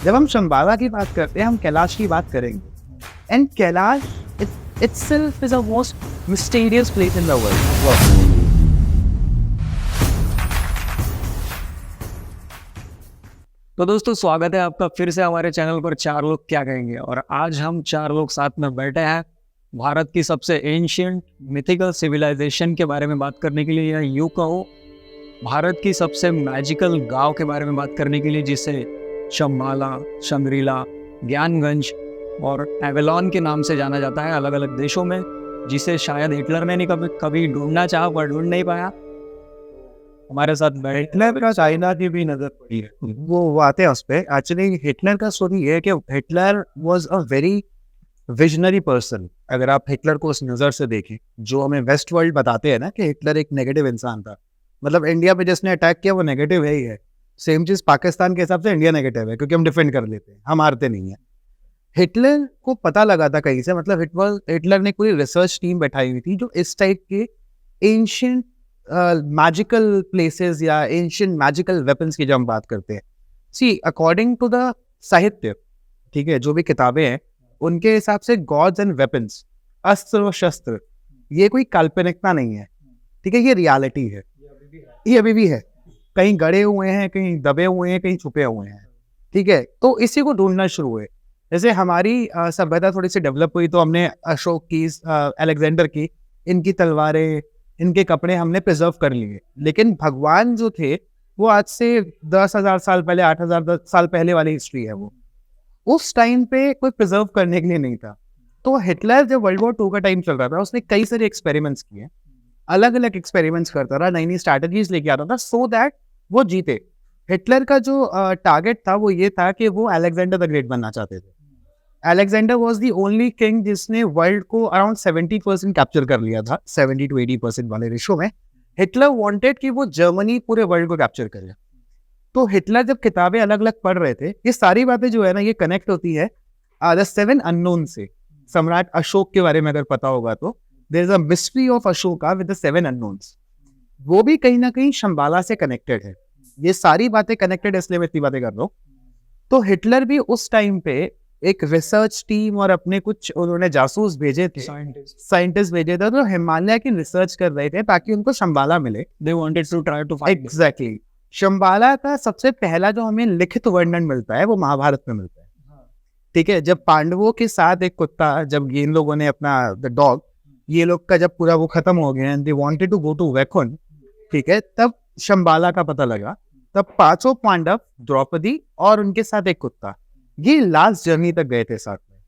जब हम शंबाला की बात करते हैं हम कैलाश की बात करेंगे and Kailash itself is a most mysterious place in the world. तो दोस्तों स्वागत है आपका फिर से हमारे चैनल पर चार लोग क्या कहेंगे। और आज हम चार लोग साथ में बैठे हैं भारत की सबसे एंशियंट मिथिकल सिविलाइजेशन के बारे में बात करने के लिए, या यूँ कहो भारत की सबसे मैजिकल गांव के बारे में बात करने के लिए, जिसे शंबाला, शंग्रीला, ज्ञानगंज और एवेलॉन के नाम से जाना जाता है अलग अलग देशों में, जिसे शायद हिटलर ने नहीं कभी ढूंढना चाहा पर ढूंढ नहीं पाया। हमारे साथ हिटलर का चाइना की भी नजर पड़ी है, वो आते हैं उस पर। एक्चुअली हिटलर का स्टोरी है कि Hitler was a very visionary person. अगर आप हिटलर को उस नज़र से देखें, जो हमें वेस्ट वर्ल्ड बताते हैं ना कि हिटलर एक नेगेटिव इंसान था, मतलब इंडिया पे जिसने अटैक किया वो नेगेटिव है ही है। सेम चीज़ पाकिस्तान के हिसाब से इंडिया नेगेटिव है, क्योंकि हम डिफेंड कर लेते हैं, हम हारते नहीं हैं। हिटलर को पता लगा था कहीं से, मतलब हिटलर ने पूरी रिसर्च टीम बैठाई हुई थी जो इस टाइप के एंशियंट मैजिकल प्लेसेस या एंशियंट मैजिकल वेपन्स की जब हम बात करते हैं, सी अकॉर्डिंग टू द साहित्य, ठीक है, जो भी किताबें हैं उनके हिसाब से गॉड्स एंड वेपन्स, अस्त्र और शस्त्र, ये कोई काल्पनिकता नहीं है, ठीक है, ये रियलिटी है, ये अभी भी है। कहीं गड़े हुए हैं, कहीं दबे हुए हैं, कहीं छुपे हुए हैं, ठीक है। तो इसी को ढूंढना शुरू हुए। जैसे हमारी सभ्यता थोड़ी सी डेवलप हुई तो हमने अशोक की, अलेक्जेंडर की, इनकी तलवारें, इनके कपड़े हमने प्रिजर्व कर लिए। लेकिन भगवान जो थे वो आज से 10,000 साल पहले, 8,000 साल पहले वाली हिस्ट्री है। वो उस टाइम पे कोई प्रिजर्व करने के लिए नहीं था। तो हिटलर जब वर्ल्ड वॉर 2 का टाइम चल रहा था, उसने कई सारे एक्सपेरिमेंट्स किए, अलग अलग एक्सपेरिमेंट्स करता रहा, नई नई स्ट्रैटेजीज लेके आता था सो दैट वो जीते। हिटलर का जो टारगेट था वो ये था कि वो अलेक्जेंडर द ग्रेट बनना चाहते थे। Alexander was the only king जिसने वर्ल्ड को अराउंड 70% कैप्चर कर लिया था, 70 to 80% वाले रेशो में। हिटलर वांटेड कि वो जर्मनी पूरे वर्ल्ड को कैप्चर करे। तो हिटलर जब किताबें अलग अलग पढ़ रहे थे, ये सारी बातें जो है ना, ये कनेक्ट होती है द 7 अननोन से। सम्राट अशोक के बारे में अगर पता होगा तो there is a mystery of Ashoka with the 7 unknowns, वो भी कहीं ना कहीं शंबाला से कनेक्टेड है। ये सारी बातें कनेक्टेड है, इसलिए मैं इतनी बातें कर रहा हूँ। तो हिटलर भी उस टाइम पे एक रिसर्च टीम और अपने कुछ उन्होंने जासूस भेजे थे, साइंटिस्ट भेजे थे, तो हिमालय की रिसर्च कर रहे थे ताकि उनको शंबाला मिले। They wanted to try to find it. Exactly. Shambhala का सबसे पहला जो हमें लिखित वर्णन मिलता है वो महाभारत में मिलता है, ठीक है। जब पांडवों के साथ एक कुत्ता, जब इन लोगों ने अपना द डॉग, ये लोग का जब पूरा वो खत्म हो गया and they wanted to go to Vaikuntha, ठीक है, तब शंबाला का पता लगा। तब 5 पांडव, द्रौपदी और उनके साथ एक कुत्ता, ये लास्ट जर्नी तक गए थे साथ में।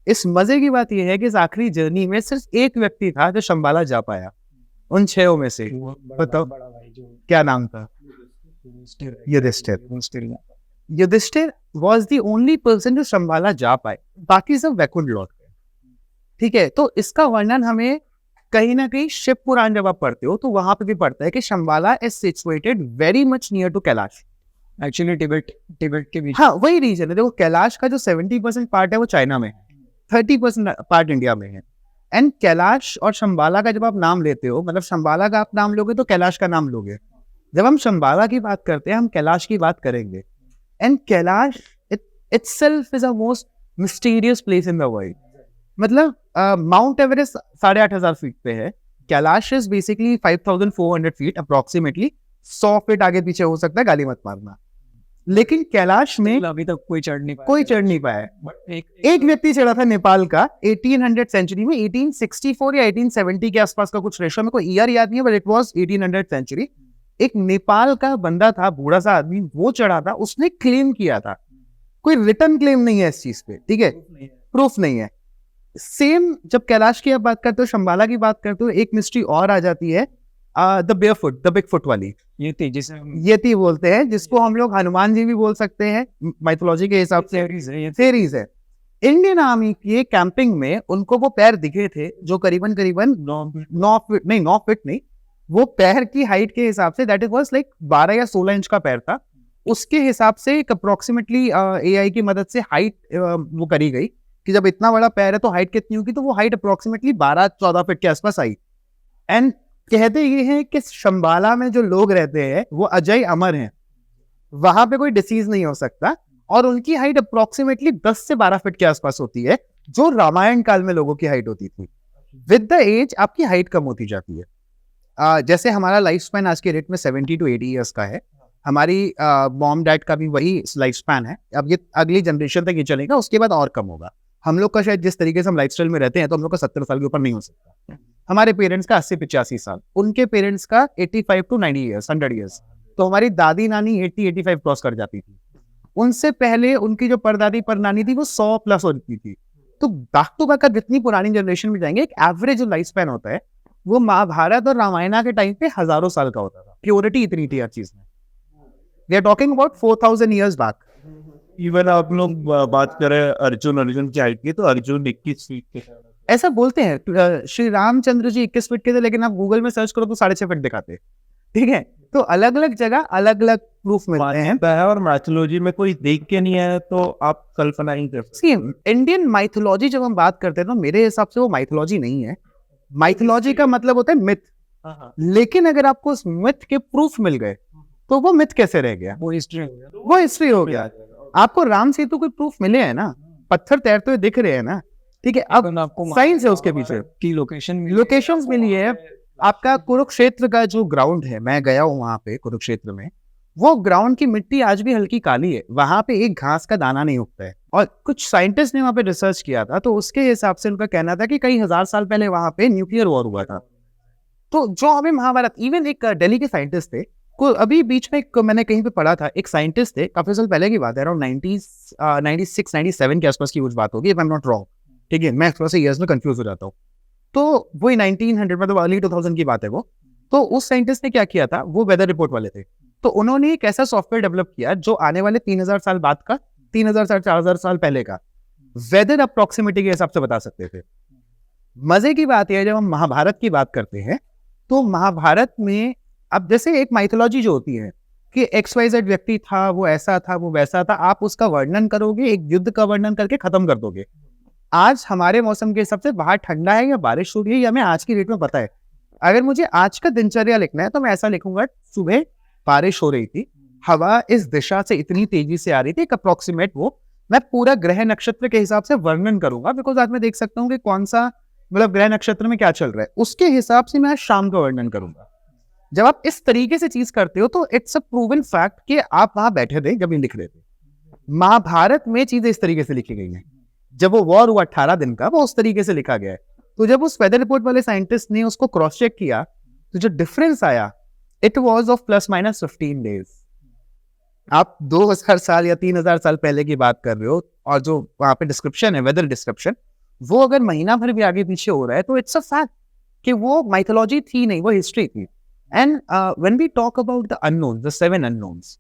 इस मजे की बात यह है कि इस आखिरी जर्नी में सिर्फ एक व्यक्ति था जो शंबाला जा पाया उन 6 में से। बताओ क्या नाम था? Yudhishthir. Yudhishthir was the only person जो शंबाला जा पाए, बाकी सब वैकुंठ लौट गए, ठीक है। तो इसका वर्णन हमें कहीं ना कहीं शिव पुराण जब आप पढ़ते हो तो वहां पे भी पढ़ता है कि Shambhala is situated very much near to Kailash. Actually Tibet के बीच, हाँ वही रीजन है। देखो कैलाश का जो 70% पार्ट है वो चाइना में है, 30% पार्ट इंडिया में है। एंड कैलाश और शंबाला का जब आप नाम लेते हो, मतलब शंबाला का आप नाम लोगे तो कैलाश का नाम लोगे। जब हम शंबाला की बात करते हैं हम कैलाश की बात करेंगे। And Kailash itself is a most mysterious place in the world. मतलब माउंट एवरेस्ट 8,500 फीट पे है, Kailash is basically 5,400 feet approximately. 100 feet आगे पीछे हो सकता है, गाली मत मारना। लेकिन कैलाश में अभी तक कोई चढ़ नहीं पाया। एक व्यक्ति चढ़ा था नेपाल का 1800 सेंचुरी में, 1864 या 1870 के आसपास का कुछ रेशो में, कोई ईयर याद नहीं है, बट इट वाज 1800 सेंचुरी। एक नेपाल का बंदा था, बूढ़ा सा आदमी, वो चढ़ा था, उसने क्लेम किया था। कोई रिटर्न क्लेम नहीं है इस चीज पे, ठीक है, प्रूफ नहीं है। सेम जब कैलाश की आप बात करते हो, शंबाला की बात करते हो, एक मिस्ट्री और आ जाती है, the barefoot, the big foot वाली, यति बोलते हैं, जिसको हम लोग हनुमान जी भी बोल सकते हैं माइथोलॉजी के हिसाब से। थेरीज है। इंडियन आर्मी की कैंपिंग में उनको वो पैर दिखे थे जो करीबन 9 फीट नहीं, वो पैर की हाइट के हिसाब say that it was like 12 या 16 इंच का पैर था। उसके हिसाब से एक अप्रोक्सीमेटली एआई की मदद से हाइट वो करी गई कि जब इतना बड़ा पैर है तो हाइट कितनी होगी, तो वो हाइट अप्रोक्सीमेटली 12-14 फीट के आसपास आई। एंड कहते ये हैं कि शंबाला में जो लोग रहते हैं वो अजय अमर हैं, वहां पे कोई डिसीज नहीं हो सकता। और उनकी हाइट अप्रोक्सीमेटली 10 से 12 फीट के आसपास होती है, जो रामायण काल में लोगों की हाइट होती थी। विद द एज आपकी हाइट कम होती जाती है। जैसे हमारा लाइफ स्पैन आज के रेट में 70 to 80 ईयर्स का है, हमारी मॉम डैड का भी वही लाइफ स्पैन है। अब ये अगली जनरेशन तक ये चलेगा, उसके बाद और कम होगा। हम लोग का शायद जिस तरीके से हम लाइफस्टाइल में रहते हैं तो हम लोग का 70 साल के ऊपर नहीं हो सकता। हमारे पेरेंट्स का 80-85 साल, उनके पेरेंट्स का 85 to 90 ईयर्स, 100 ईयर्स। तो हमारी दादी नानी 80-85 क्रॉस कर जाती थी। उनसे पहले उनकी जो परदादी परनानी थी वो 100 प्लस होती थी। तो बैक टू बैक जितनी पुरानी जनरेशन में जाएंगे, एक एवरेज जो लाइफ स्पैन होता है वो महाभारत और रामायण के टाइम पे हजारों साल का होता था। प्योरिटी इतनी थी हर चीज में। We are talking about 4000 years back. Even आप लोग बात करें अर्जुन की हाइट की, तो अर्जुन 21 फीट के ऐसा बोलते हैं। श्री रामचंद्र जी 21 फीट के थे, लेकिन आप गूगल में सर्च करो तो 6.5 फीट दिखाते हैं। ठीक है, तो अलग अलग जगह अलग अलग प्रूफ मिलते हैं। है और मैथोलॉजी में कोई देख के नहीं आया तो आप कल्पना ही कर सकते। इंडियन माइथोलॉजी जब हम बात करते हैं तो मेरे हिसाब से वो माइथोलॉजी नहीं है। माइथोलॉजी का मतलब होता है मिथ। लेकिन अगर आपको उस मिथ के प्रूफ मिल गए तो वो मिथ कैसे रह गया? वो हिस्ट्री वो हिस्ट्री हो गया। आपको राम सेतु के प्रूफ मिले हैं ना, पत्थर तैरते हुए दिख रहे हैं ना। ठीक है, अब आपको साइंस है उसके पीछे की लोकेशंस मिली है। आपका कुरुक्षेत्र का जो ग्राउंड है, मैं गया हूँ वहां पे कुरुक्षेत्र में, वो ग्राउंड की मिट्टी आज भी हल्की काली है। वहां पे एक घास का दाना नहीं उगता है। और कुछ साइंटिस्ट ने वहां पे रिसर्च किया था, तो उसके हिसाब से उनका कहना था कि कई हजार साल पहले वहां पे न्यूक्लियर वॉर हुआ था। तो जो हमें महाभारत, इवन एक दिल्ली के साइंटिस्ट थे, को अभी बीच में मैंने कहीं पे पढ़ा था, एक साइंटिस्ट थे, काफी साल पहले की बात है, अराउंड 96-97 के आसपास की कुछ बात होगी, if I am not wrong. ठीक है, मैं थोड़ा सा ईयर्स में कंफ्यूज हो जाता हूँ। तो वही 1900 मतलब अर्ली 2000 की बात है वो। तो उस साइंटिस्ट ने क्या किया था, वो वेदर रिपोर्ट वाले थे, तो उन्होंने एक ऐसा सॉफ्टवेयर डेवलप किया जो आने वाले 3000 साल बाद का, 3000-4000 साल पहले का वेदर अप्रोक्सीमेटी के हिसाब से बता सकते थे। मजे की बात यह है, जब हम महाभारत की बात करते हैं तो महाभारत में अब जैसे एक माइथोलॉजी जो होती है कि XYZ व्यक्ति था, वो ऐसा था, वो वैसा था, आप उसका वर्णन करोगे, एक युद्ध का वर्णन करके खत्म कर दोगे। आज हमारे मौसम के हिसाब से बाहर ठंडा है या बारिश हो रही है, या हमें आज की डेट में पता है। अगर मुझे आज का दिनचर्या लिखना है तो मैं ऐसा लिखूंगा, सुबह बारिश हो रही थी, हवा इस दिशा से इतनी तेजी से आ रही थी, एक अप्रोक्सीमेट वो मैं पूरा ग्रह नक्षत्र के हिसाब से वर्णन करूंगा। बिकॉज आज मैं देख सकता हूँ कि कौन सा मतलब ग्रह नक्षत्र में क्या चल रहा है, उसके हिसाब से मैं आज शाम का वर्णन करूंगा। जब आप इस तरीके से चीज करते हो तो इट्स अ प्रूवन फैक्ट कि आप वहां बैठे थे जब ये लिख रहे थे। महाभारत में चीजें इस तरीके से लिखी गई हैं। जब वो वॉर हुआ 18 दिन का, वो उस तरीके से लिखा गया है। तो जब उस वेदर रिपोर्ट वाले साइंटिस्ट ने उसको क्रॉस चेक किया तो जो डिफरेंस आया, इट वाज ऑफ +-15 डेज। आप 2000 साल या 3000 साल पहले की बात कर रहे हो, और जो वहां पे डिस्क्रिप्शन है, वेदर डिस्क्रिप्शन, वो अगर महीना भर भी आगे पीछे हो रहा है तो इट्स अ फैक्ट कि वो माइथोलॉजी थी नहीं, वो हिस्ट्री थी। And when we talk about the unknown, the 7 unknowns,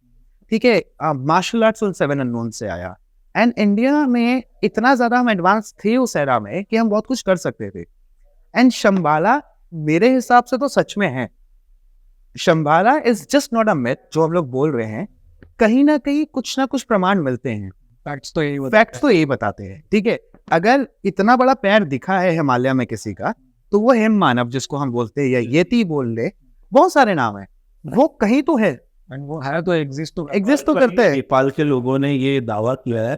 ठीक है, मार्शल आर्ट्स उन 7 अननोन से आया। एंड इंडिया में इतना ज्यादा हम एडवांस थे उस एरा में कि हम बहुत कुछ कर सकते थे। एंड शंबाला मेरे हिसाब से तो सच में है। Shambhala is just not a myth जो हम लोग बोल रहे हैं, कहीं ना कहीं कुछ ना कुछ प्रमाण मिलते हैं। फैक्ट्स तो यही बताते हैं। ठीक है, अगर इतना बड़ा पैर दिखा है हिमालय में किसी का, तो वो हिम मानव जिसको हम बोलते हैं, या येती बोल ले, बहुत सारे नाम है, वो कहीं तो है। वो है तो एग्जिस्ट तो करते हैं। नेपाल के लोगों ने ये दावा किया है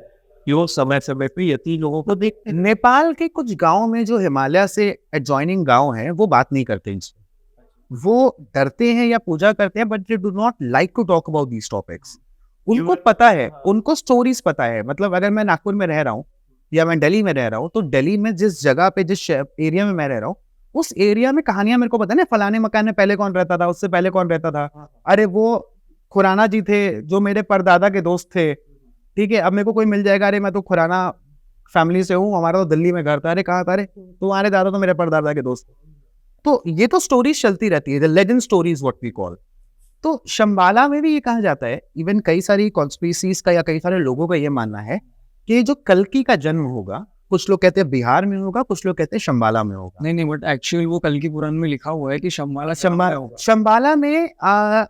कि वो समय समय पे यति लोगों को देखते हैं। नेपाल के कुछ गांव में जो हिमालय से एडजॉइनिंग गांव हैं, वो बात नहीं करते इनसे, वो डरते हैं या पूजा करते हैं, but they do not like to talk about these topics. उनको पता है, उनको स्टोरीज पता है। मतलब अगर मैं नागपुर में रह रहा हूँ या मैं दिल्ली में रह रहा हूँ, तो दिल्ली में जिस जगह पे, जिस एरिया में मैं रह रहा हूँ, उस एरिया में कहानियां मेरे को पता है ना, फलाने मकान में पहले कौन रहता था, उससे पहले कौन रहता था, अरे वो खुराना जी थे जो मेरे परदादा के दोस्त थे। ठीक है, अब मेरे को कोई मिल जाएगा, अरे मैं तो खुराना फैमिली से हूँ, हमारा तो दिल्ली में घर था, अरे कहाँ था, अरे तुम्हारे दादा तो मेरे परदादा के दोस्त। तो ये तो स्टोरीज चलती रहती है, the legend stories what we call. तो शंबाला में भी ये कहा जाता है, इवन कई सारी कॉन्स्पिरेसीज का या कई सारे लोगों का ये मानना है कि जो कल्कि का जन्म होगा, कुछ लोग कहते हैं बिहार में होगा, कुछ लोग कहते हैं शंबाला में होगा। नहीं, बट एक्चुअली वो कल्कि पुराण में लिखा हुआ है कि शंबाला में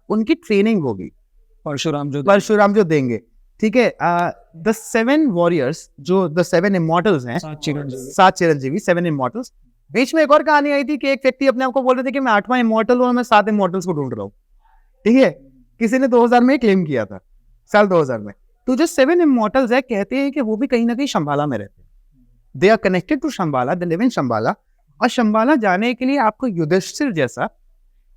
उनकी ट्रेनिंग होगी, परशुराम जो देंगे। ठीक है, द 7 वॉरियर्स, जो द 7 इमॉर्टल्स हैं, 7 चिरंजीवी, 7 इमॉर्टल्स। बीच में एक और कहानी आई थी कि एक व्यक्ति अपने आप को बोल रहे थे कि मैं 8वां इमॉर्टल हूं और मैं 7 इमॉर्टल्स को ढूंढ रहा हूँ। ठीक है, किसी ने 2000 में क्लेम किया था, साल 2000 में। तो जो 7 इमॉर्टल्स है कहते हैं कि वो भी कहीं ना कहीं शंबाला में रहते हैं. They are connected to Shambhala, they live in Shambhala. और शंबाला जाने के लिए आपको युधिष्ठिर जैसा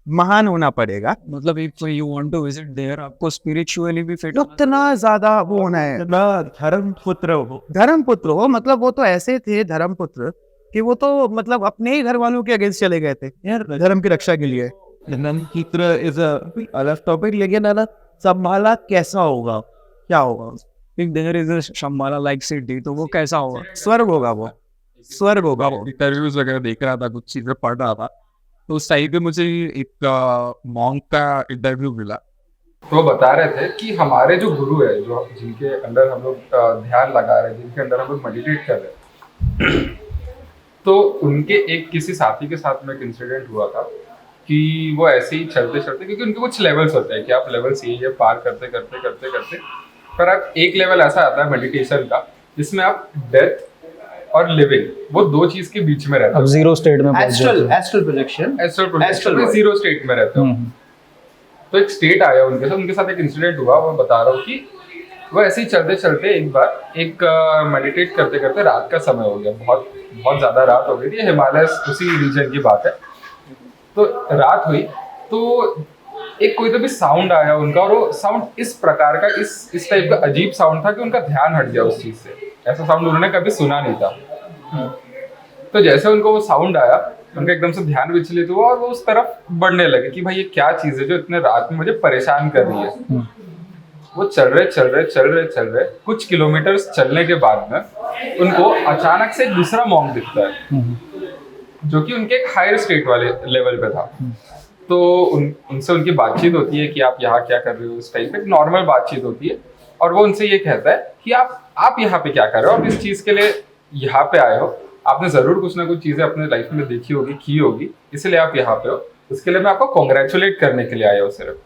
महान होना पड़ेगा. मतलब if you want to visit there आपको स्पिरिचुअली भी फिट उतना ज्यादा वो होना है. ना धर्मपुत्र हो. धर्मपुत्र हो, मतलब वो तो ऐसे थे धर्मपुत्र कि वो तो मतलब अपने ही घर वालों के अगेंस्ट चले गए थे यार धर्म की रक्षा के लिए. धर्मपुत्र इज अ अलग टॉपिक, लेकिन है ना संभाला कैसा होगा, क्या होगा? If there is a Shambhala like city तो वो कैसा होगा? स्वर्ग होगा वो, स्वर्ग होगा वो. इंटरव्यूज वगैरह देख रहा था, कुछ चीजें पढ़ रहा था, तो उस टाइम पे मुझे एक मॉन्क का इंटरव्यू मिला. तो वो बता रहे थे कि हमारे जो गुरु है, जो जिनके अंदर हम लोग ध्यान लगा रहे हैं, जिनके अंदर हम लोग मेडिटेट कर रहे हैं, तो उनके एक किसी साथी के साथ में एक इंसिडेंट हुआ था कि वो ऐसे ही चलते चलते, क्योंकि उनके कुछ लेवल्स होते हैं कि आप लेवल सी ये पार करते करते करते करते पर आप एक लेवल ऐसा आता है मेडिटेशन का जिसमें आप डेथ और लिविंग, वो दो चीज के बीच में रहते अब हो. जीरो स्टेट में पहुंच एस्ट्रल जाते हो. Astral projection. Astral Astral projection में world. जीरो स्टेट में रहते हो. तो एक स्टेट आया उनके साथ एक इंसिडेंट हुआ. वो बता रहा हूँ कि वो ऐसे ही चलते चलते एक बार एक मेडिटेट करते करते रात का समय हो गया, बहुत बहुत ज्यादा रात हो गई थी. हिमालय उसी रीजन की बात है. तो रात हुई तो एक कोई तो भी साउंड आया उनका, और वो साउंड इस प्रकार का, इस टाइप का अजीब साउंड था कि उनका ध्यान हट गया उस चीज से. ऐसा साउंड उन्होंने कभी सुना नहीं था. तो जैसे उनको वो साउंड आया, उनका एकदम से ध्यान विचलित हुआ और वो उस तरफ बढ़ने लगे कि भाई ये क्या चीज है जो इतने रात में मुझे परेशान कर रही है. वो चल रहे कुछ किलोमीटर चलने के बाद में उनको अचानक से एक दूसरा मॉन्क दिखता है जो कि उनके एक हायर स्टेट वाले लेवल पे था. तो उनसे उनकी बातचीत होती है कि आप यहाँ क्या कर रहे हो, इस टाइप पे नॉर्मल बातचीत होती है. और वो उनसे ये कहता है कि आप यहाँ पे क्या कर रहे हो, आप इस चीज के लिए यहाँ पे आए हो, आपने जरूर कुछ ना कुछ चीजें अपने लाइफ में देखी होगी, की होगी, इसलिए आप यहाँ पे हो. उसके लिए मैं आपको कॉन्ग्रेचुलेट करने के लिए आया हूँ सिर्फ.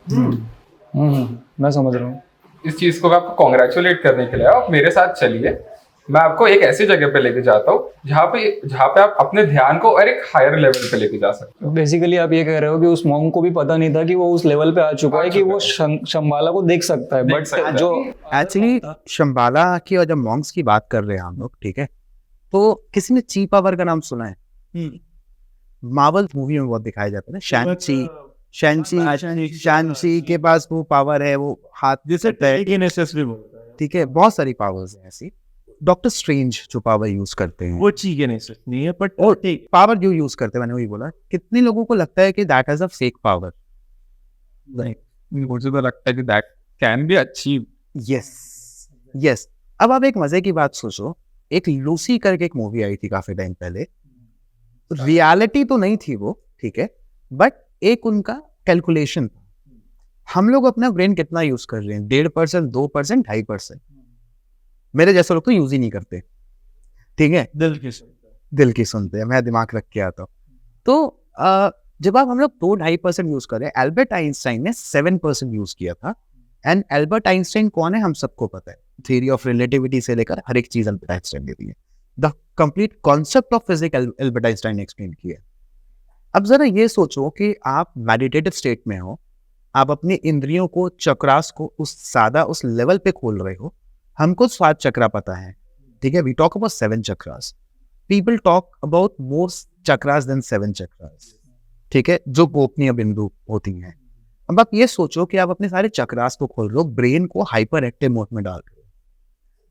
मैं समझ रहा हूँ. इस चीज को मैं आपको कॉन्ग्रेचुलेट करने के लिए आया. आप मेरे साथ चलिए, मैं आपको एक ऐसी जगह पे लेके जाता हूँ जहाँ पे आप अपने ध्यान को और एक हायर लेवल पे लेके जा सकते हो. बेसिकली आप ये कह रहे हो कि उस मॉन्क को भी पता नहीं था कि वो उस लेवल पे आ चुका है कि वो शंबाला को देख सकता है. बट सकता है. जो एक्चुअली शंबाला की और जब मॉन्क्स की बात कर रहे हैं हम लोग, ठीक है, तो किसी ने ची पावर का नाम सुना है? मार्वल मूवी में बहुत दिखाया जाता है ना, शैंची के पास वो पावर है, वो हाथ जिसे टेलीकिनेसिस भी बोलते हैं. ठीक है, बहुत सारी पावर्स हैं ऐसी. डॉक्टर स्ट्रेंज जो पावर यूज करते हैं, वो टेलीकिनेसिस नहीं है, बट और पावर जो यूज करते हैं, मैंने वही बोला. कितने लोगों को लगता है कि that is a fake power? मुझे तो लगता है कि that can be achieve. Yes. अब आप एक मजे की बात सोचो, एक लूसी करके एक मूवी आई थी काफी टाइम पहले. रियलिटी तो नहीं थी वो, ठीक है, बट एक उनका कैलकुलेशन था. हम लोग अपना ब्रेन कितना यूज कर रहे हैं? 1.5%, 2%, 2.5%. मेरे जैसे लोग तो यूज ही नहीं करते, ठीक है, दिल की सुनते हैं. मैं दिमाग रख के आता हूँ. तो जब आप हम लोग 2-2.5% यूज कर रहे हैं, एल्बर्ट आइंस्टाइन ने 7% यूज किया था. एंड एल्बर्ट आइंस्टाइन कौन है हम सबको पता है. थ्योरी ऑफ रिलेटिविटी से लेकर हर एक चीज एल्बर्ट आइंस्टाइन ने दी है. The complete concept of physics Albert Einstein ने एक्सप्लेन किया है. अब जरा ये सोचो कि आप मेडिटेटिव स्टेट में हो, आप अपनी इंद्रियों को, चक्रास को उस लेवल पे खोल रहे हो. हमको 7 चक्रा पता है, ठीक है, we talk about 7 chakras. People talk about more chakras than 7 chakras, ठीक है, जो गोपनीय बिंदु होती हैं. अब आप ये सोचो कि आप अपने सारे चक्रास को खोल रहे हो, ब्रेन को हाइपर एक्टिव मोड में डाल रहे हो,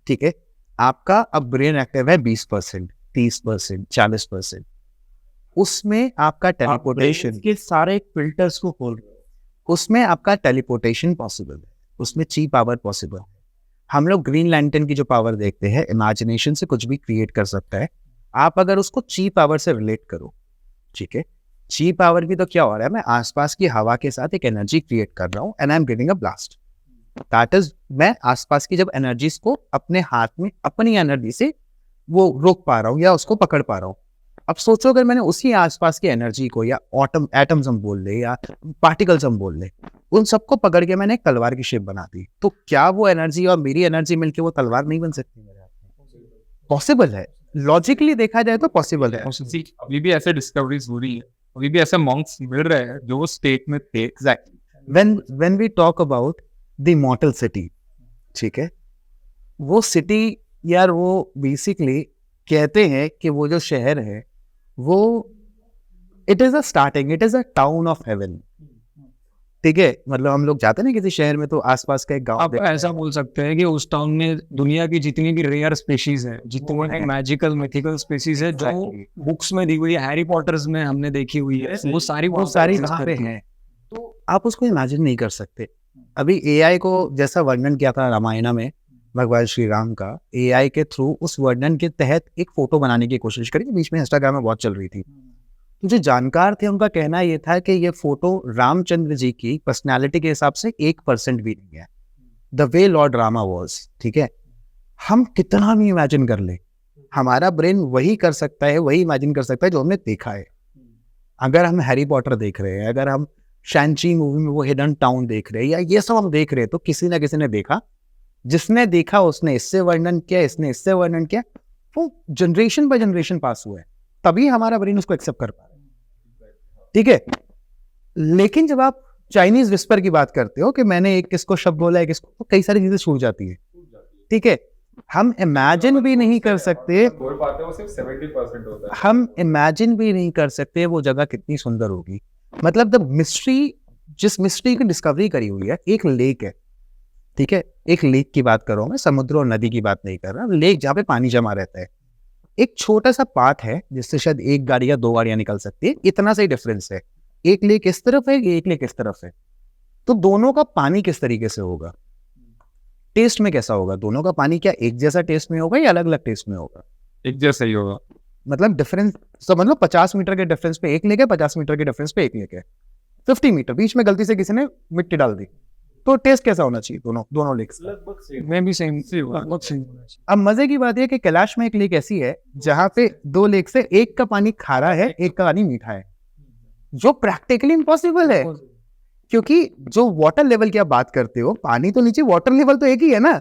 ठीक है. आपका अब ब्रेन एक्टिव है 20%, 30%, 40%. उसमें आपका टेलीपोर्टेशन के सारे फिल्टर्स को खोल रहे हो. उसमें आपका टेलीपोर्टेशन पॉसिबल है, उसमें ची पावर पॉसिबल है. हम लोग ग्रीन लैंटर्न की जो पावर देखते हैं, इमेजिनेशन से कुछ भी क्रिएट कर सकता है. आप अगर उसको ची पावर से रिलेट करो, ठीक है, ची पावर भी तो क्या हो रहा है, मैं आसपास की हवा के साथ एक एनर्जी क्रिएट कर रहा हूँ and I am giving a blast. That is, मैं आसपास की जब एनर्जीज को अपने हाथ में अपनी एनर्जी से वो रोक पा रहा हूँ या उसको पकड़ पा रहा हूँ. अब सोचो अगर मैंने उसी आसपास की एनर्जी को, या एटम्स हम बोल ले या पार्टिकल्स हम बोल ले, उन सबको पकड़ के मैंने एक तलवार की शेप बना दी, तो क्या वो एनर्जी और मेरी एनर्जी मिलके वो तलवार नहीं बन सकती मेरे हाथ में? पॉसिबल है, लॉजिकली देखा जाए तो पॉसिबल है. अभी भी ऐसे डिस्कवरीज हो रही है, अभी भी ऐसे मॉन्क्स मिल रहे हैं जो स्टेट में थे. Exactly. When we talk about the immortal city, ठीक है, वो सिटी यार वो बेसिकली कहते हैं कि वो जो शहर है वो it is a town of haven. ठीक है, मतलब हम लोग जाते हैं ना किसी शहर में तो आसपास का एक गांव आप देखते ऐसा हैं। बोल सकते हैं कि उस टाउन में दुनिया की जितनी भी रेयर स्पीशीज है, जितनी मैजिकल मिथिकल स्पीशीज है, जो Exactly. बुक्स में दी हुई है, हैरी पॉटर्स में हमने देखी हुई है, वो सारी वो सारी वहाँ पे हैं, तो आप उसको इमेजिन नहीं कर सकते। अभी एआई को जैसा वर्णन किया था रामायण में भगवान श्री राम का, एआई के थ्रू उस वर्णन के तहत एक फोटो बनाने की कोशिश करी, बीच में इंस्टाग्राम में बहुत चल रही थी। तो जो जानकार थे उनका कहना ये था कि ये फोटो रामचंद्र जी की पर्सनैलिटी के हिसाब से 1% भी नहीं है, the way Lord Rama was. ठीक है, हम कितना भी इमेजिन कर ले, हमारा ब्रेन वही कर सकता है, वही इमेजिन कर सकता है जो हमने देखा है। अगर हम हैरी पॉटर देख रहे हैं, अगर हम शैंची मूवी में वो हिडन टाउन देख रहे हैं, या ये सब हम देख रहे हैं, तो किसी ना किसी ने देखा, जिसने देखा उसने इससे वर्णन किया, इसने इससे वर्णन किया, वो जनरेशन बाय जनरेशन पास हुआ है, तभी हमारा ब्रेन उसको एक्सेप्ट कर पा रहा है। ठीक है, लेकिन जब आप चाइनीज विस्पर की बात करते हो कि मैंने एक किसको शब्द बोला है किसको, तो कई सारी चीजें छूट जाती है। ठीक है, हम इमेजिन भी नहीं कर सकते, बोल पाते हैं वो सिर्फ 70% होता है। हम इमेजिन भी नहीं कर सकते वो जगह कितनी सुंदर होगी। मतलब द मिस्ट्री, जिस मिस्ट्री की डिस्कवरी करी हुई है, एक लेक है। ठीक है, एक लेक की बात कर रहा हूं मैं, समुद्र और नदी की बात नहीं कर रहा, लेक जहाँ पे पानी जमा रहता है। एक छोटा सा पाथ है जिससे शायद एक गाड़ी या दो गाड़ियां निकल सकती है, इतना सा ही डिफरेंस है। एक लेक इस तरफ है, एक लेक इस तरफ है, तो दोनों का पानी किस तरीके से होगा, टेस्ट में कैसा होगा, दोनों का पानी क्या एक जैसा टेस्ट में होगा या अलग अलग टेस्ट में होगा? एक जैसा ही होगा। मतलब डिफरेंस समझ लो, 50 मीटर के डिफरेंस पे एक लेक है, 50 मीटर के डिफरेंस पे एक लेक है, 50 मीटर, बीच में गलती से किसी ने मिट्टी डाल दी, तो टेस्ट कैसा होना चाहिए दोनों लेक्स का? मैं भी सेम लगभग सेम। अब मजे की बात यह कि कैलाश में एक लेक ऐसी है जहां पे दो लेक से एक का पानी खारा है, एक का पानी मीठा है, जो प्रैक्टिकली इम्पॉसिबल है, क्योंकि जो वाटर लेवल की आप बात करते हो, पानी तो नीचे, वाटर लेवल तो एक ही है ना,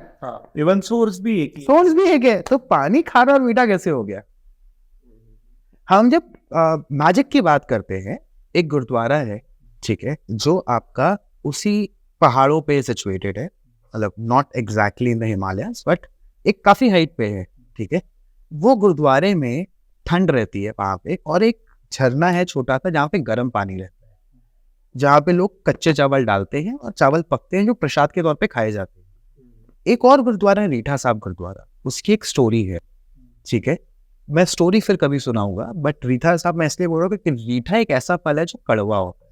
इवन सोर्स भी एक ही है। सोर्स भी एक है, तो पानी खारा और मीठा कैसे हो गया? हम जब मैजिक की बात करते हैं, एक गुरुद्वारा है, ठीक है, जो आपका उसी पहाड़ों पे सिचुएटेड है, मतलब not exactly in the Himalayas but एक काफी हाइट पे है। ठीक है, वो गुरुद्वारे में ठंड रहती है वहां पे, और एक झरना है छोटा सा जहाँ पे गर्म पानी रहता है, जहाँ पे लोग कच्चे चावल डालते हैं और चावल पकते हैं जो प्रसाद के तौर पे खाए जाते हैं। एक और गुरुद्वारा है रीठा साहब गुरुद्वारा, उसकी एक स्टोरी है। ठीक है, मैं स्टोरी फिर कभी सुनाऊंगा, बट रीठा साहब मैं इसलिए बोल रहा हूँ कि रीठा एक ऐसा फल है जो कड़वा होता है,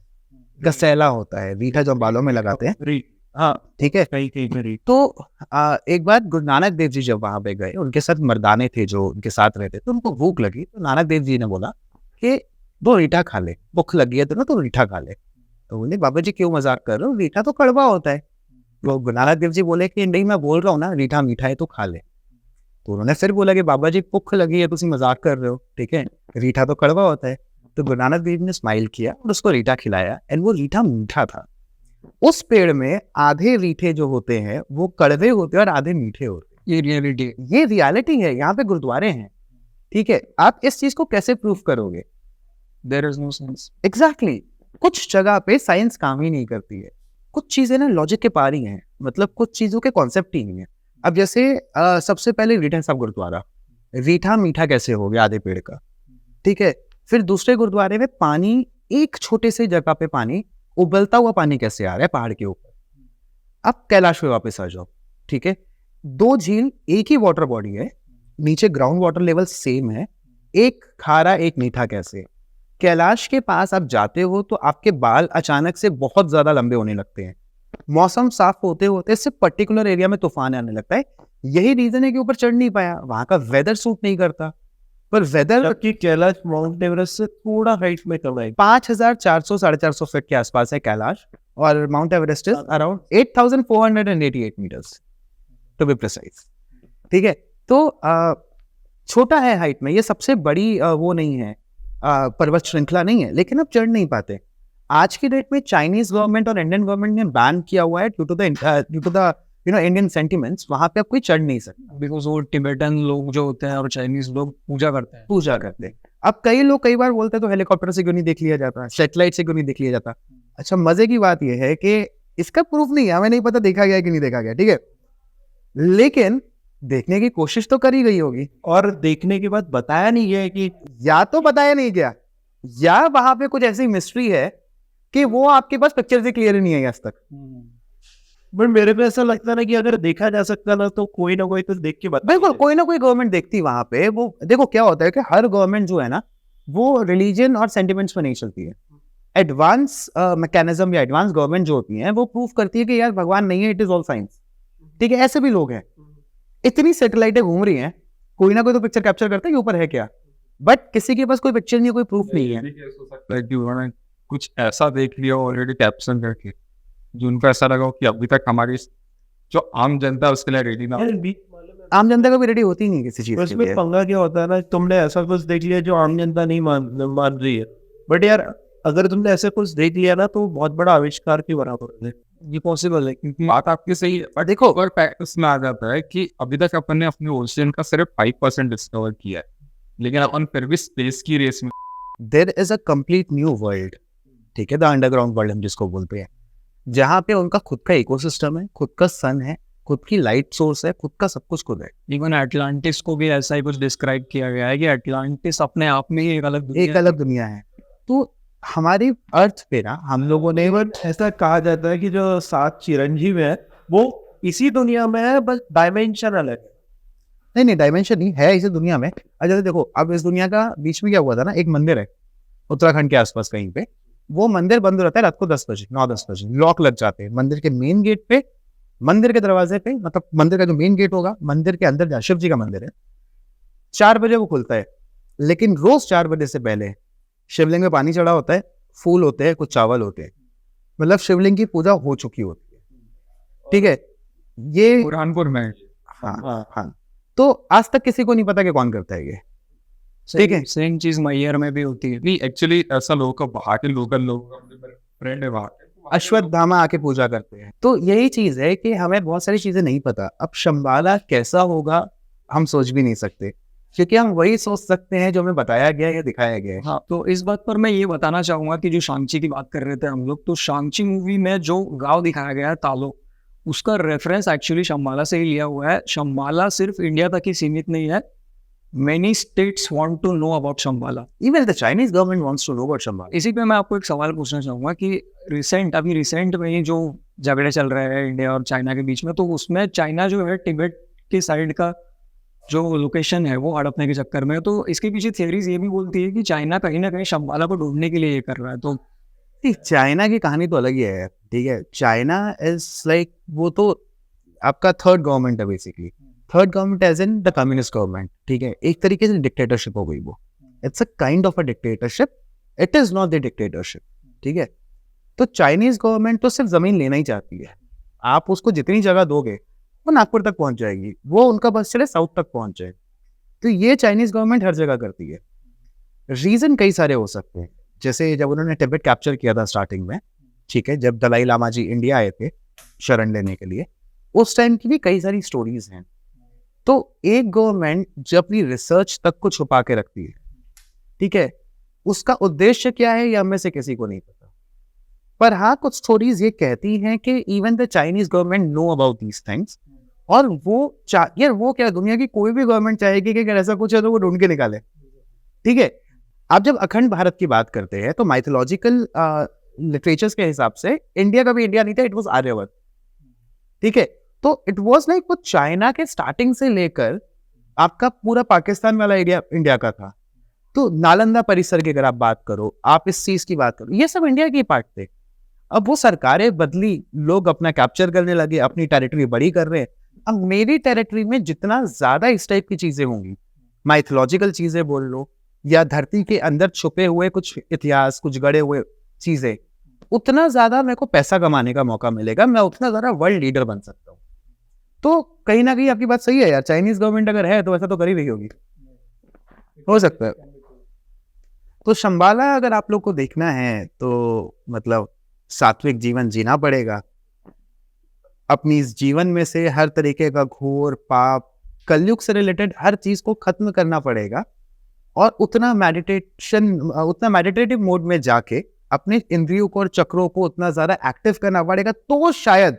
गसेला होता है, रीठा जो हम बालों में लगाते हैं। हाँ, ठीक है, कहीं कहीं पे तो एक बार गुरु नानक देव जी जब वहां पे गए, उनके साथ मर्दाने थे जो उनके साथ रहते, तो उनको भूख लगी, तो नानक देव जी ने बोला कि दो रीठा खा ले, भूख लगी है तो ना, तो रीठा खा ले। तो बोले बाबा जी क्यों मजाक कर रहे हो, रीठा तो कड़वा होता है। तो गुरु नानक देव जी बोले कि नहीं, मैं बोल रहा हूँ ना रीठा मीठा है तो खा ले। तो उन्होंने फिर बोला कि बाबा जी भूख लगी है, तुम मजाक कर रहे हो, ठीक है, रीठा तो कड़वा होता है। तो गुरु नानक देव ने स्माइल किया और उसको रीठा खिलाया, एंड वो रीठा मीठा था। उस पेड़ में आधे रीठे जो होते हैं वो कड़वे होते हैं और आधे मीठे होते हैं। ये रियलिटी है। ये रियलिटी है, यहाँ पे गुरुद्वारे हैं। ठीक है, आप इस चीज को कैसे प्रूफ करोगे? There is no sense. Exactly, कुछ जगह पे साइंस काम ही नहीं करती है, कुछ चीजें ना लॉजिक के पार ही हैं, मतलब कुछ चीजों के कॉन्सेप्ट ही नहीं है। अब जैसे सबसे पहले रीठा साहब गुरुद्वारा, रीठा मीठा कैसे हो गया आधे पेड़ का? ठीक है, फिर दूसरे गुरुद्वारे में पानी, एक छोटे से जगह पे पानी, उबलता हुआ पानी कैसे आ रहा है पहाड़ के ऊपर? अब कैलाश पे वापस आ जाओ। ठीक है, दो झील, एक ही वाटर बॉडी है, नीचे ग्राउंड वाटर लेवल सेम है, एक खारा एक मीठा कैसे? कैलाश के पास आप जाते हो तो आपके बाल अचानक से बहुत ज्यादा लंबे होने लगते हैं, मौसम साफ होते होते सिर्फ पर्टिकुलर एरिया में तूफान आने लगता है। यही रीजन है कि ऊपर चढ़ नहीं पाया, वहां का वेदर सूट नहीं करता। पर वेदर, जबकि कैलाश माउंट एवरेस्ट से थोड़ा हाइट में कम है। 5400 450 फीट के आसपास है कैलाश, और Mount Everest is around 8488 meters to be precise. ठीक है, तो छोटा है हाइट में, ये सबसे बड़ी वो नहीं है, पर्वत श्रृंखला नहीं है, लेकिन अब चढ़ नहीं पाते। आज की डेट में चाइनीज गवर्नमेंट और इंडियन गवर्नमेंट ने बैन किया हुआ है due to the Indian sentiments, वहां पे अब कोई चढ़ नहीं सकता, बिकॉज वो टिबेटन लोग जो होते हैं और चाइनीज लोग पूजा करते हैं। पूजा करते हैं। अब कई लोग कई बार बोलते हैं तो हेलीकॉप्टर से क्यों नहीं देख लिया जाता, सैटेलाइट से क्यों नहीं देख लिया जाता? अच्छा, मजे की बात यह है कि इसका प्रूफ नहीं है, हमें नहीं पता देखा गया कि नहीं देखा गया, ठीक है, लेकिन देखने की कोशिश तो करी गई होगी, और देखने के बाद बताया नहीं गया है कि या तो बताया नहीं गया, या वहां पे कुछ ऐसी मिस्ट्री है कि वो आपके पास पिक्चर से क्लियर ही नहीं आई आज तक। बट मेरे को ऐसा लगता है ना कि अगर देखा जा सकता ना तो कोई ना कोई तो देख के बता बिल्कुल, कोई ना कोई गवर्नमेंट देखती वहां पे। वो देखो क्या होता है कि हर गवर्नमेंट जो है ना, वो रिलीजन और सेंटिमेंट्स पे नहीं चलती है। एडवांस मैकेनिज्म या एडवांस गवर्नमेंट जो होती है वो प्रूव करती है कि यार भगवान नहीं है, इट इज ऑल साइंस। ठीक है, ऐसे भी लोग हैं, इतनी सैटेलाइटें घूम रही हैं, कोई ना कोई तो पिक्चर कैप्चर करता है कि ऊपर है क्या, बट किसी के पास कोई पिक्चर नहीं है, कोई प्रूफ नहीं है। हो सकता लाइक उन्होंने कुछ ऐसा देख लिया ऑलरेडी कैप्शन करके जो उनको ऐसा लगा हो कि अभी तक हमारी जो आम जनता है उसके लिए रेडी ना हो। आम जनता कभी रेडी होती नहीं किसी चीज के उसमें लिए। पंगा क्या होता है ना, तुमने ऐसा कुछ देख लिया जो आम जनता नहीं मान रही है, बट यार अगर तुमने ऐसा कुछ देख लिया ना तो बहुत बड़ा आविष्कार के बराबर है। ये पॉसिबल है क्योंकि बात आपकी सही है, बट देखो, और प्रैक्टिस में आ जाता है कि अभी तक अपन ने अपने ओशियन का सिर्फ 5% डिस्कवर किया है, लेकिन अपन फिर भी स्पेस की रेस में। There is a complete new world, ठीक है, द अंडरग्राउंड वर्ल्ड हम जिसको बोलते हैं, जहाँ पे उनका खुद का इकोसिस्टम है, खुद का सन है, खुद की लाइट सोर्स है, खुद का सब कुछ खुद है। इवन एटलांटिस को भी ऐसा ही कुछ डिस्क्राइब किया गया है कि एटलांटिस अपने आप में ही एक अलग दुनिया एक अलग दुनिया है। तो हमारी अर्थ पे ना हम लोगों ने ऐसा कहा जाता है कि जो 7 चिरंजीव है वो इसी दुनिया में है, बस डायमेंशन अलग है। नहीं डायमेंशन नहीं है इस दुनिया में। अच्छा देखो, अब इस दुनिया का बीच में क्या हुआ था ना, एक मंदिर है उत्तराखंड के आसपास कहीं पे, वो मंदिर बंद हो जाता है रात को 10 बजे, 9-10 बजे लॉक लग जाते हैं मंदिर के मेन गेट पे, मंदिर के दरवाजे पे, मतलब मंदिर का जो मेन गेट होगा, मंदिर के अंदर जहाँ शिव जी का मंदिर है, 4 बजे वो खुलता है। लेकिन रोज 4 बजे से पहले शिवलिंग में पानी चढ़ा होता है, फूल होते हैं, कुछ चावल होते हैं, मतलब शिवलिंग की पूजा हो चुकी होती है। ठीक है, ये बुरहानपुर में हाँ हाँ, तो आज तक किसी को नहीं पता कि कौन करता है ये। ठीक है, सेम चीज मैयर में भी होती है। नहीं, एक्चुअली ऐसा लोगों का वहाँ के लोकल लोग फ्रेंड है वहाँ के, अश्वत्थामा आके पूजा करते हैं। तो यही चीज है कि हमें बहुत सारी चीजें नहीं पता। अब शंबाला कैसा होगा हम सोच भी नहीं सकते, क्योंकि हम वही सोच सकते हैं जो हमें बताया गया है या दिखाया गया है। हाँ, तो इस बात पर मैं ये बताना चाहूंगा कि जो शांची की बात कर रहे थे हम लोग, तो शांची मूवी में जो गांव दिखाया गया है तालो, उसका रेफरेंस एक्चुअली शंबाला से ही लिया हुआ है। शंबाला सिर्फ इंडिया तक ही सीमित नहीं है, many states want to know about Shambhala. Even the Chinese government wants to know about Shambhala. इसी पे मैं आपको एक सवाल पूछना चाहूंगा कि रिसेंट में ही जो झगड़े चल रहे हैं इंडिया और चाइना के बीच में, तो उसमें चाइना जो है तिब्बत के साइड का जो लोकेशन है वो हड़पने के चक्कर में, तो इसके पीछे थियरीज ये भी बोलती है कि चाइना कहीं ना कहीं शंबाला को ढूंढने के लिए ये कर रहा है। तो चाइना की कहानी तो अलग ही है। ठीक है, चाइना इज लाइक, वो तो आपका थर्ड गवर्नमेंट है basically, third government as in the communist government. ठीक है, एक तरीके से डिक्टेटरशिप हो गई वो, it's a kind of a dictatorship, it is not the dictatorship. ठीक है, तो चाइनीज गवर्नमेंट तो सिर्फ जमीन लेना ही चाहती है, आप उसको जितनी जगह दोगे वो नागपुर तक पहुंच जाएगी, वो उनका बस चले साउथ तक पहुंच जाए। तो ये चाइनीज गवर्नमेंट हर जगह करती है। रीजन कई सारे हो सकते हैं, जैसे जब उन्होंने तिब्बत कैप्चर किया था स्टार्टिंग में, ठीक है, जब दलाई लामा जी इंडिया आए थे शरण लेने के लिए, उस टाइम की भी कई सारी स्टोरीज हैं। तो एक गवर्नमेंट जब अपनी रिसर्च तक को छुपा के रखती है, ठीक है, उसका उद्देश्य क्या है ये हमें से किसी को नहीं पता। पर हाँ, कुछ स्टोरीज ये कहती हैं कि even the Chinese government know about these things, और वो यार वो क्या, दुनिया की कोई भी गवर्नमेंट चाहेगी कि अगर ऐसा कुछ है तो वो ढूंढ के निकाले। ठीक है, आप जब अखंड भारत की बात करते हैं तो माइथोलॉजिकल लिटरेचर्स के हिसाब से इंडिया का भी इंडिया नहीं था, इट वाज आर्यवर्त। ठीक है, तो इट वाज लाइक वो चाइना के स्टार्टिंग से लेकर आपका पूरा पाकिस्तान वाला एरिया इंडिया का था। तो नालंदा परिसर की अगर आप बात करो, आप इस चीज की बात करो, ये सब इंडिया के पार्ट थे। अब वो सरकारें बदली, लोग अपना कैप्चर करने लगे, अपनी टेरिटरी बड़ी कर रहे हैं। अब मेरी टेरिटरी में जितना ज्यादा इस टाइप की चीजें होंगी, माइथोलॉजिकल चीजें बोल लो या धरती के अंदर छुपे हुए कुछ इतिहास, कुछ गड़े हुए चीजें, उतना ज्यादा मेरे को पैसा कमाने का मौका मिलेगा, मैं उतना ज्यादा वर्ल्ड लीडर बन सकता हूँ। तो कहीं ना कहीं आपकी बात सही है यार, चाइनीज गवर्नमेंट अगर है तो ऐसा तो कर ही रही होगी, हो सकता है। तो शंबाला अगर आप लोग को देखना है तो मतलब सात्विक जीवन जीना पड़ेगा, अपनी इस जीवन में से हर तरीके का घोर पाप, कलयुग से रिलेटेड हर चीज को खत्म करना पड़ेगा, और उतना मेडिटेटिव मोड में जाके अपने इंद्रियों को और चक्रों को उतना ज्यादा एक्टिव करना पड़ेगा, तो शायद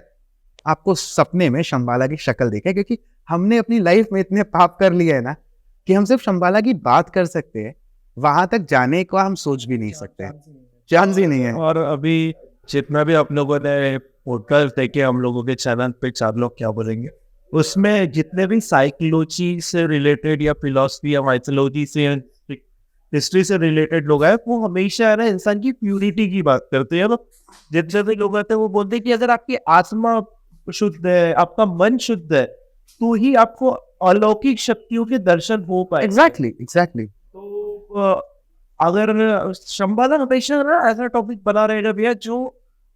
आपको सपने में शंबाला की शक्ल दिखे। क्योंकि हमने अपनी लाइफ में इतने पाप कर लिए है ना कि हम सिर्फ शंबाला की बात कर सकते हैं, वहां तक जाने का हम सोच भी नहीं सकते, चांस ही नहीं है। और अभी जितना भी आप लोगों ने पॉडकास्ट देखे हम लोगों के चैनल पे, चार लोग क्या बोलेंगे, उसमें जितने भी साइकोलॉजी से रिलेटेड या फिलोसफी या माइथोलॉजी से हिस्ट्री से रिलेटेड लोग हैं, वो हमेशा है ना इंसान की प्यूरिटी की बात करते हैं। जितने भी लोग आते हैं वो बोलते हैं कि अगर आपकी आत्मा शुद्ध है, आपका मन शुद्ध है, तो ही आपको अलौकिक शक्तियों के दर्शन हो पाए। एग्जैक्टली तो अगर शंबाला हमेशा ना ऐसा टॉपिक बना रहेगा भैया जो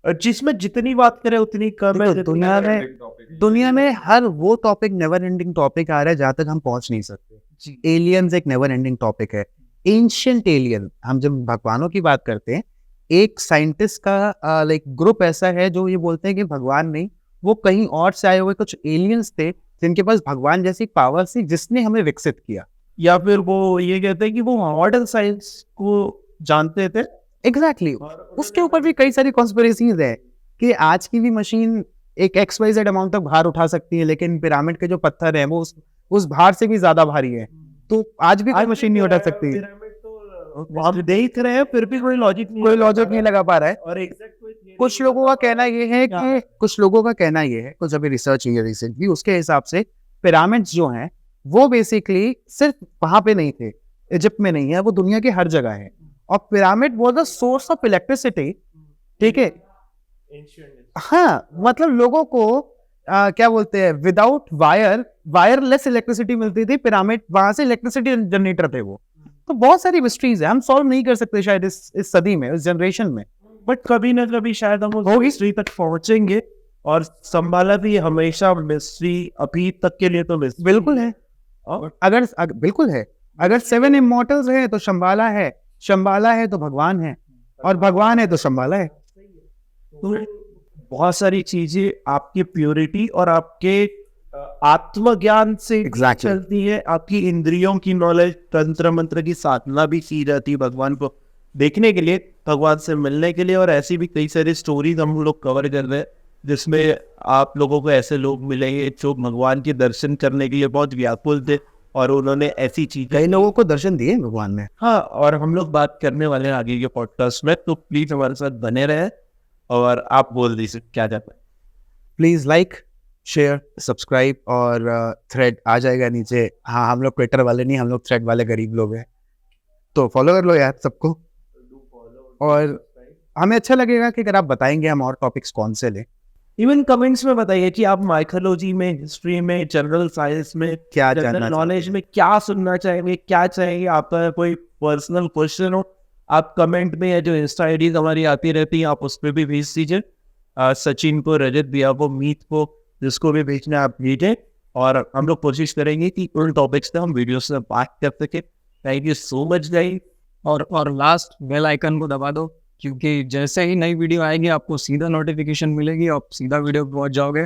जिसमें जितनी बात करे उतनी कम है। दुनिया में हर वो टॉपिक नेवर एंडिंग टॉपिक आ रहा है जहां तक हम पहुंच नहीं सकते। एलियंस एक नेवर एंडिंग टॉपिक है। एंशिएंट एलियन, हम जब भगवानों की बात करते हैं, एक साइंटिस्ट का लाइक ग्रुप ऐसा है जो ये बोलते हैं कि भगवान नहीं, वो कहीं और से आए हुए कुछ एलियंस थे जिनके पास भगवान जैसी पावर थी, जिसने हमें विकसित किया। या फिर वो ये कहते हैं कि वो मॉडर्न साइंस को जानते थे। एग्जैक्टली उसके ऊपर भी कई सारी कॉन्स्पिरेसीज है कि आज की भी मशीन एक XYZ अमाउंट तक भार उठा सकती है, लेकिन पिरामिड के जो पत्थर हैं वो उस भार से भी ज्यादा भारी है, तो आज भी कोई मशीन नहीं उठा सकती। हम देख रहे हैं फिर भी कोई लॉजिक नहीं लगा पा रहा है। और कुछ लोगों का कहना ये है कि कुछ अभी रिसर्च हुई है रिसेंटली, उसके हिसाब से पिरामिड्स जो हैं वो बेसिकली सिर्फ वहां पे नहीं थे, इजिप्ट में नहीं है, वो दुनिया के हर जगह है। और pyramid was the source of electricity, ठीक है। हाँ, मतलब लोगों को क्या बोलते हैं, विदाउट वायरलेस इलेक्ट्रिसिटी मिलती थी। पिरामिड वहां से इलेक्ट्रिसिटी जनरेटर थे वो। तो बहुत सारी मिस्ट्रीज है, हम सॉल्व नहीं कर सकते शायद इस सदी में, इस जनरेशन में, बट कभी ना कभी शायद हम उस हिस्ट्री तक पहुंचेंगे। और शंबाला भी हमेशा मिस्ट्री अभी तक के लिए तो मिस्ट्री बिल्कुल है। बिल्कुल है। अगर 7 इमॉर्टल्स है तो शंबाला है, शंबाला है तो भगवान है, और भगवान है तो शंबाला है। तो बहुत सारी चीजें आपकी प्योरिटी और आपके आत्मज्ञान से चलती है। आपकी इंद्रियों की नॉलेज, तंत्र मंत्र की साधना भी की जाती है भगवान को देखने के लिए, भगवान से मिलने के लिए। और ऐसी भी कई सारी स्टोरीज हम लोग कवर कर रहे हैं जिसमें आप लोगों को ऐसे लोग मिलेंगे जो भगवान के दर्शन करने के लिए बहुत व्याकुल थे और उन्होंने ऐसी चीज, कई लोगों को दर्शन दिए भगवान ने। हाँ, और हम लोग बात करने वाले हैं आगे के पॉडकास्ट में, तो प्लीज हमारे साथ बने रहे। और आप बोल दीजिए क्या चाहते हैं। प्लीज लाइक, शेयर, सब्सक्राइब, और थ्रेड आ जाएगा नीचे। हाँ, हम लोग ट्विटर वाले नहीं, हम लोग थ्रेड वाले गरीब लोग हैं, तो फॉलो कर लो यार सबको। और हमें अच्छा लगेगा कि अगर आप बताएंगे हम और टॉपिक्स कौन से लें। इवन कमेंट्स में बताइए कि आप माइथोलॉजी में, हिस्ट्री में, जनरल साइंस में, क्या जनरल नॉलेज में क्या सुनना चाहेंगे, क्या चाहेंगे। आपका कोई पर्सनल क्वेश्चन हो, आप कमेंट में, या जो इंस्टा आईडीज हमारी आती रहती है आप उस पर भी भेज दीजिए। सचिन को, रजत भैया को, मीत को, जिसको भी भेजना आप भेजें। और हम लोग कोशिश करेंगे कि उन टॉपिक्स पे हम वीडियो से बात कर सके। Thank you so much guys. और लास्ट बेल आइकन को दबा दो, क्योंकि जैसे ही नई वीडियो आएगी आपको सीधा नोटिफिकेशन मिलेगी, आप सीधा वीडियो पे पहुंच जाओगे।